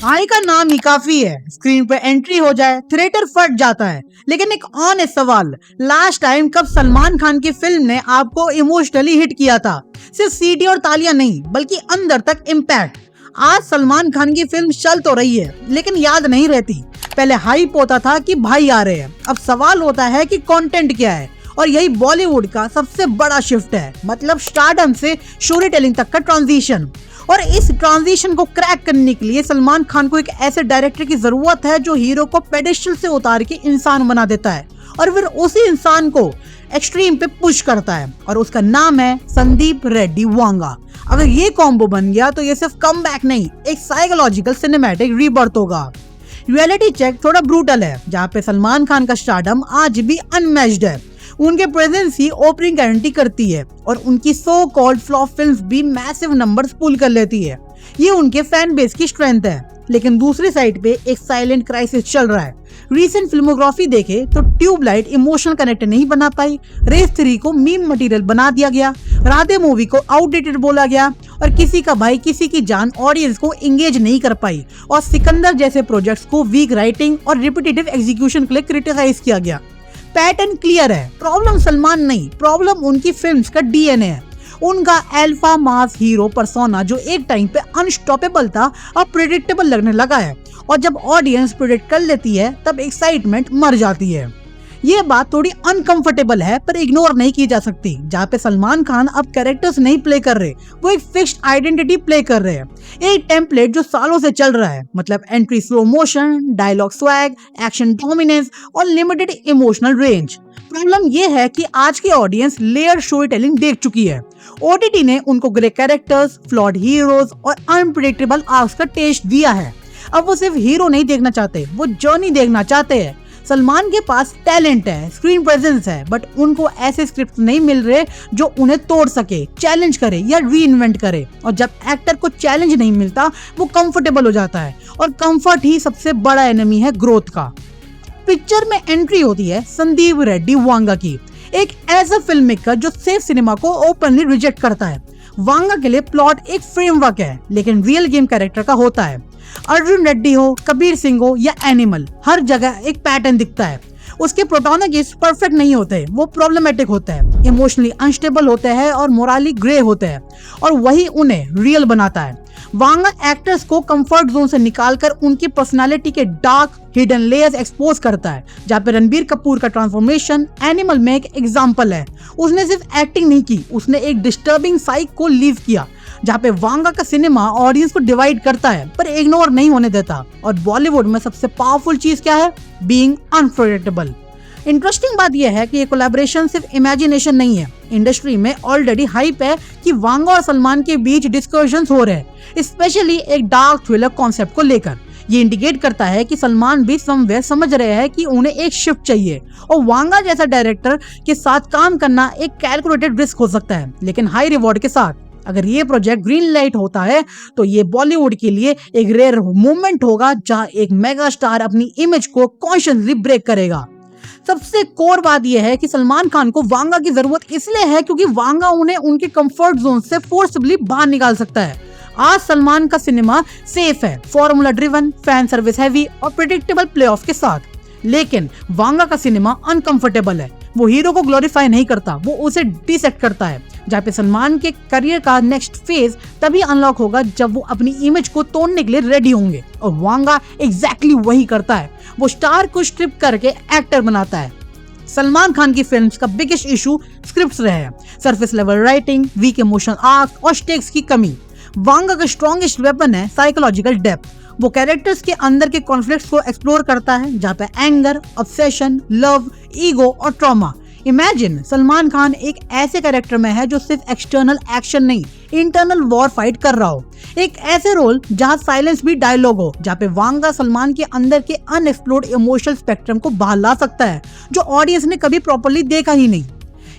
आई का नाम ही काफी है, स्क्रीन पे एंट्री हो जाए थिएटर फट जाता है। लेकिन एक ऑनेस्ट सवाल, लास्ट टाइम कब सलमान खान की फिल्म ने आपको इमोशनली हिट किया था? सिर्फ सीटी और तालियां नहीं, बल्कि अंदर तक इम्पैक्ट। आज सलमान खान की फिल्म चल तो रही है, लेकिन याद नहीं रहती। पहले हाइप होता था कि भाई आ रहे हैं, अब सवाल होता है कि कंटेंट क्या है। और यही बॉलीवुड का सबसे बड़ा शिफ्ट है, मतलब स्टारडम से स्टोरी टेलिंग तक का ट्रांजिशन। और इस ट्रांजिशन को क्रैक करने के लिए सलमान खान को एक ऐसे डायरेक्टर की जरूरत है जो हीरो को पेडेस्टल से उतार के इंसान बना देता है और फिर उसी इंसान को एक्सट्रीम पे पुश करता है। और उसका नाम है संदीप रेड्डी वांगा। अगर ये कॉम्बो बन गया तो ये सिर्फ कमबैक नहीं, एक साइकोलॉजिकल सिनेमैटिक रीबर्थ होगा। रियलिटी चेक थोड़ा ब्रूटल है, जहाँ पे सलमान खान का स्टारडम आज भी अनमैच्ड है। उनके प्रेजेंस ही ओपनिंग गारंटी करती है और उनकी सो कॉल्ड फ्लॉप फिल्म्स भी मैसिव नंबर्स पुल कर लेती है। ये उनके फैन बेस की स्ट्रेंथ है। लेकिन दूसरी साइड पे एक साइलेंट क्राइसिस चल रहा है। रीसेंट फिल्मोग्राफी देखे तो ट्यूबलाइट इमोशनल कनेक्ट नहीं बना पाई, रेस 3 को मीम मटेरियल बना दिया गया, राधे मूवी को आउटडेटेड बोला गया और किसी का भाई किसी की जान ऑडियंस को एंगेज नहीं कर पाई, और सिकंदर जैसे प्रोजेक्ट्स को वीक राइटिंग और रिपीटेटिव एग्जीक्यूशन के लिए क्रिटिसाइज किया गया। पैटर्न क्लियर है, प्रॉब्लम सलमान नहीं, प्रॉब्लम उनकी फिल्म्स का डीएनए है। उनका अल्फा मास हीरो पर्सोना जो एक टाइम पे अनस्टॉपेबल था, अब प्रेडिक्टेबल लगने लगा है। और जब ऑडियंस प्रेडिक्ट कर लेती है तब एक्साइटमेंट मर जाती है। ये बात थोड़ी अनकंफर्टेबल है, पर इग्नोर नहीं की जा सकती। जहाँ पे सलमान खान अब कैरेक्टर्स नहीं प्ले कर रहे, वो एक फिक्स्ड आइडेंटिटी प्ले कर रहे हैं। एक टेम्पलेट जो सालों से चल रहा है, मतलब entry slow motion, dialogue swag, action dominance और लिमिटेड इमोशनल रेंज। प्रॉब्लम ये है कि आज की ऑडियंस लेयर स्टोरी टेलिंग देख चुकी है। ओटीटी ने उनको ग्रे कैरेक्टर्स, फ्लॉड हीरोज और अनप्रेडिक्टेबल आर्क्स का टेस्ट दिया है। अब वो सिर्फ हीरो नहीं देखना चाहते, वो जर्नी देखना चाहते हैं। सलमान के पास टैलेंट है, स्क्रीन प्रेजेंस है, बट उनको ऐसे स्क्रिप्ट नहीं मिल रहे जो उन्हें तोड़ सके, चैलेंज करे या रीइन्वेंट करे। और जब एक्टर को चैलेंज नहीं मिलता, वो कंफर्टेबल हो जाता है, और कंफर्ट ही सबसे बड़ा एनिमी है ग्रोथ का। पिक्चर में एंट्री होती है संदीप रेड्डी वांगा की, एक ऐसा फिल्म मेकर जो सेफ सिनेमा को ओपनली रिजेक्ट करता है। वांगा के लिए प्लॉट एक फ्रेमवर्क है, लेकिन रियल गेम कैरेक्टर का होता है। अर्जुन रेड्डी हो, कबीर सिंह हो या एनिमल, हर जगह एक पैटर्न दिखता है। उसके प्रोटोनिस्ट परफेक्ट नहीं होते, वो प्रॉब्लमेटिक होते हैं, इमोशनली अनस्टेबल होते हैं और मोराली ग्रे होते हैं, और वही उन्हें रियल बनाता है। वांगा एक्टर्स को कंफर्ट जोन से निकालकर उनकी पर्सनालिटी के डार्क हिडन लेयर्स एक्सपोज करता है। जहाँ पे रणबीर कपूर का ट्रांसफॉर्मेशन एनिमल में एक एग्जांपल है। उसने सिर्फ एक्टिंग नहीं की, उसने एक डिस्टर्बिंग साइक को लीव किया। जहाँ पे वांगा का सिनेमा ऑडियंस को डिवाइड करता है पर इग्नोर नहीं होने देता। और बॉलीवुड में सबसे पावरफुल चीज क्या है? Being unforgettable. इंटरेस्टिंग बात यह है कि ये कोलैबोरेशन सिर्फ इमेजिनेशन नहीं है। इंडस्ट्री में ऑलरेडी हाइप है कि वांगा और सलमान के बीच डिस्कशंस हो रहे हैं, स्पेशली एक डार्क थ्रिलर कॉन्सेप्ट को लेकर। ये इंडिकेट करता है कि सलमान भी समवेयर समझ रहे हैं कि उन्हें एक शिफ्ट चाहिए, और वांगा जैसा डायरेक्टर के साथ काम करना एक कैलकुलेटेड रिस्क हो सकता है, लेकिन हाई रिवॉर्ड के साथ। अगर ये प्रोजेक्ट ग्रीन लाइट होता है तो ये बॉलीवुड के लिए एक रेयर मोमेंट होगा, जहां एक मेगा स्टार अपनी इमेज को कॉन्शियसली ब्रेक करेगा। सबसे कोर बात यह है कि सलमान खान को वांगा की जरूरत इसलिए है क्योंकि वांगा उन्हें उनके कंफर्ट जोन से फोर्सबली बाहर निकाल सकता है। आज सलमान का सिनेमा सेफ है, formula driven, fan service heavy और प्रेडिक्टेबल प्लेऑफ के साथ। लेकिन वांगा का सिनेमा अनकंफर्टेबल है। वो हीरो को ग्लोरीफाई नहीं करता, वो उसे डिसेक्ट करता है। जहाँ पे सलमान के करियर का नेक्स्ट फेज तभी अनलॉक होगा जब वो अपनी इमेज को तोड़ने के लिए रेडी होंगे, और वांगा एग्जैक्टली वही करता है। वो स्टार को स्ट्रिप करके एक्टर बनाता है। सलमान खान की फिल्म्स का बिगेस्ट इशू स्क्रिप्ट्स रहे हैं, surface level writing, weak emotional arc और स्टेक्स की कमी। वांगा का स्ट्रॉन्गेस्ट वेपन है साइकोलॉजिकल डेप्थ। वो कैरेक्टर्स के अंदर के कॉन्फ्लिक्ट्स को एक्सप्लोर करता है, जहाँ पे एंगर, ऑब्सेशन, लव, ईगो और ट्रॉमा। इमेजिन सलमान खान एक ऐसे कैरेक्टर में है जो सिर्फ एक्सटर्नल एक्शन नहीं, इंटरनल वॉर फाइट कर रहा हो। एक ऐसे रोल जहाँ साइलेंस भी डायलॉग हो, जहाँ पे वांगा सलमान के अंदर के अनएक्सप्लोर्ड इमोशनल स्पेक्ट्रम को बाहर ला सकता है, जो ऑडियंस ने कभी प्रॉपर्ली देखा ही नहीं।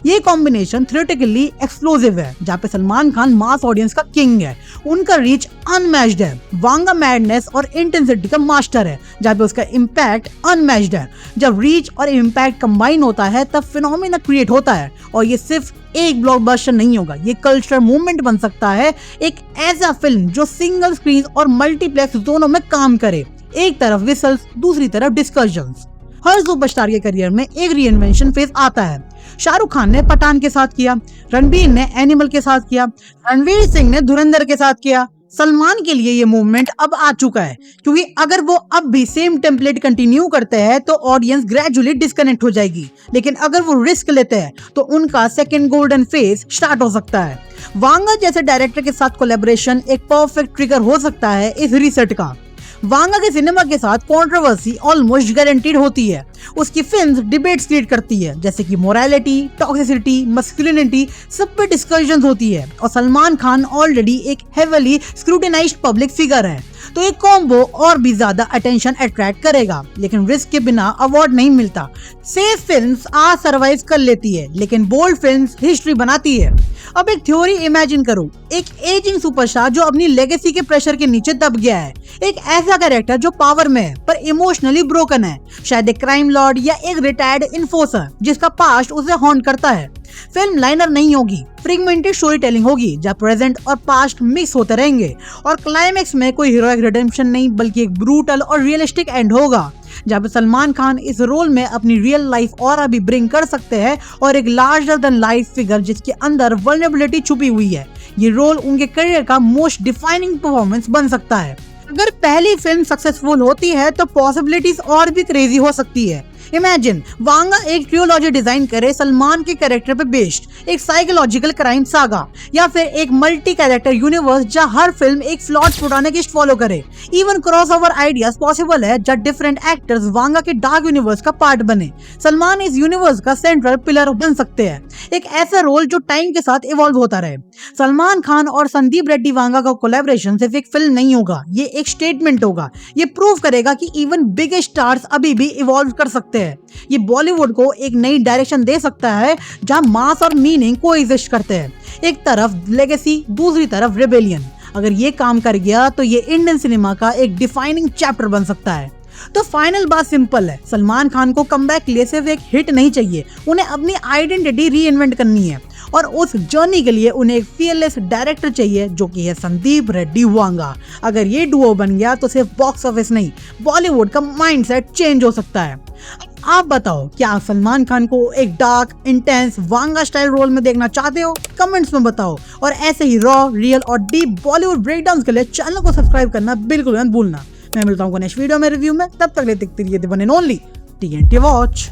ये कॉम्बिनेशन थ्योरेटिकली एक्सप्लोसिव है, जहाँ पे सलमान खान मास ऑडियंस का किंग है, उनका रीच अनमैच्ड है। वांगा मैडनेस और इंटेंसिटी का मास्टर है, जहाँ पे उसका इम्पैक्ट अनमैच्ड है। जब रीच और इम्पैक्ट कंबाइन होता है तब फिनोमेना क्रिएट होता है, और ये सिर्फ एक ब्लॉकबस्टर नहीं होगा, ये कल्चरल मूवमेंट बन सकता है। एक ऐसा फिल्म जो सिंगल स्क्रीन और मल्टीप्लेक्स दोनों में काम करे, एक तरफ विसल्स, दूसरी तरफ डिस्कशंस। हर सुपरस्टार के करियर में एक रीइन्वेंशन फेज आता है। शाहरुख खान ने पठान के साथ किया, रणबीर ने एनिमल के साथ किया, रणवीर सिंह ने धुरंधर के साथ किया। सलमान के लिए ये मूवमेंट अब आ चुका है, क्योंकि अगर वो अब भी सेम टेम्पलेट कंटिन्यू करते हैं तो ऑडियंस ग्रेजुअली डिस्कनेक्ट हो जाएगी, लेकिन अगर वो रिस्क लेते हैं तो उनका सेकंड गोल्डन फेज स्टार्ट हो सकता है। वांगा जैसे डायरेक्टर के साथ कोलैबोरेशन एक परफेक्ट ट्रिगर हो सकता है इस रीसेट का। वांगा के सिनेमा के साथ कंट्रोवर्सी ऑलमोस्ट गारंटीड होती है। उसकी फिल्म्स डिबेट्स क्रिएट करती है, जैसे कि मोरालिटी, टॉक्सिसिटी, मस्कुलिनिटी, सब पे डिस्कशंस होती है। और सलमान खान ऑलरेडी एक हेवीली स्क्रूटिनाइज्ड पब्लिक फिगर है, तो एक कॉम्बो और भी ज्यादा अटेंशन अट्रैक्ट करेगा। लेकिन रिस्क के बिना अवार्ड नहीं मिलता। सेफ फिल्म्स आज सर्वाइव कर लेती है, लेकिन बोल्ड फिल्म्स हिस्ट्री बनाती है। अब एक थ्योरी इमेजिन करो, एक एजिंग सुपरस्टार जो अपनी लेगेसी के प्रेशर के नीचे दब गया है, एक ऐसा कैरेक्टर जो पावर में है पर इमोशनली ब्रोकन है, शायद एक क्राइम लॉर्ड या एक रिटायर्ड इन्फोर्सर जिसका पास्ट उसे हॉन्ट करता है। फिल्म लाइनर नहीं होगी, फ्रेगमेंटेड स्टोरी टेलिंग होगी, जहाँ प्रेजेंट और पास्ट मिक्स होते रहेंगे, और क्लाइमेक्स में कोई हीरोइक रिडेम्पशन नहीं बल्कि एक ब्रूटल और रियलिस्टिक एंड होगा, जहाँ पे सलमान खान इस रोल में अपनी रियल लाइफ और अभी ब्रिंग कर सकते हैं, और एक लार्जर देन लाइफ फिगर जिसके अंदर वल्नरेबिलिटी छुपी हुई है। ये रोल उनके करियर का मोस्ट डिफाइनिंग परफॉर्मेंस बन सकता है। अगर पहली फिल्म सक्सेसफुल होती है तो पॉसिबिलिटीज और भी क्रेजी हो सकती है। इमेजिन वांगा एक ट्रियोलॉजी डिजाइन करे सलमान के कैरेक्टर पे बेस्ड, एक साइकोलॉजिकल क्राइम सागा, या फिर एक मल्टी कैरेक्टर यूनिवर्स जहां हर फिल्म एक फ्लॉट प्रोटैगनिस्ट फॉलो करे। इवन क्रॉसओवर आइडियाज पॉसिबल है जहां डिफरेंट एक्टर्स वांगा के डार्क यूनिवर्स का पार्ट बने। सलमान इस यूनिवर्स का सेंट्रल पिलर बन सकते हैं, एक ऐसा रोल जो टाइम के साथ इवॉल्व होता रहे। सलमान खान और संदीप रेड्डी वांगा का कोलैबोरेशन सिर्फ एक फिल्म नहीं होगा, ये एक स्टेटमेंट होगा। ये प्रूव करेगा कि इवन बिगेस्ट स्टार्स अभी भी इवॉल्व कर सकते हैं। ये बॉलीवुड को एक नई डायरेक्शन दे सकता है जहां मास और मीनिंग कोएग्जिस्ट करते हैं, एक तरफ लेगेसी, दूसरी तरफ रिबेलियन। अगर ये काम कर गया तो ये इंडियन सिनेमा का एक डिफाइनिंग चैप्टर बन सकता है। तो फाइनल बात सिंपल है, सलमान खान को कमबैक के लिए सिर्फ एक हिट नहीं चाहिए, उन्हें अपनी आइडेंटिटी री इन्वेंट करनी है, और उस जर्नी के लिए उन्हें एक फियरलेस डायरेक्टर चाहिए जो कि है संदीप रेड्डी वांगा। अगर ये डुओ बन गया तो सिर्फ बॉक्स ऑफिस नहीं, बॉलीवुड का माइंडसेट चेंज हो सकता है। आप बताओ, क्या आप सलमान खान को एक dark, intense Vanga style role में देखना चाहते हो? कमेंट्स में बताओ, और ऐसे ही रॉ, रियल और डीप बॉलीवुड ब्रेकडाउन के लिए चैनल को सब्सक्राइब करना बिल्कुल मत भूलना। मैं मिलता हूँ नेक्स्ट वीडियो में, रिव्यू में। तब तक देखते रहिए one and only TNT watch.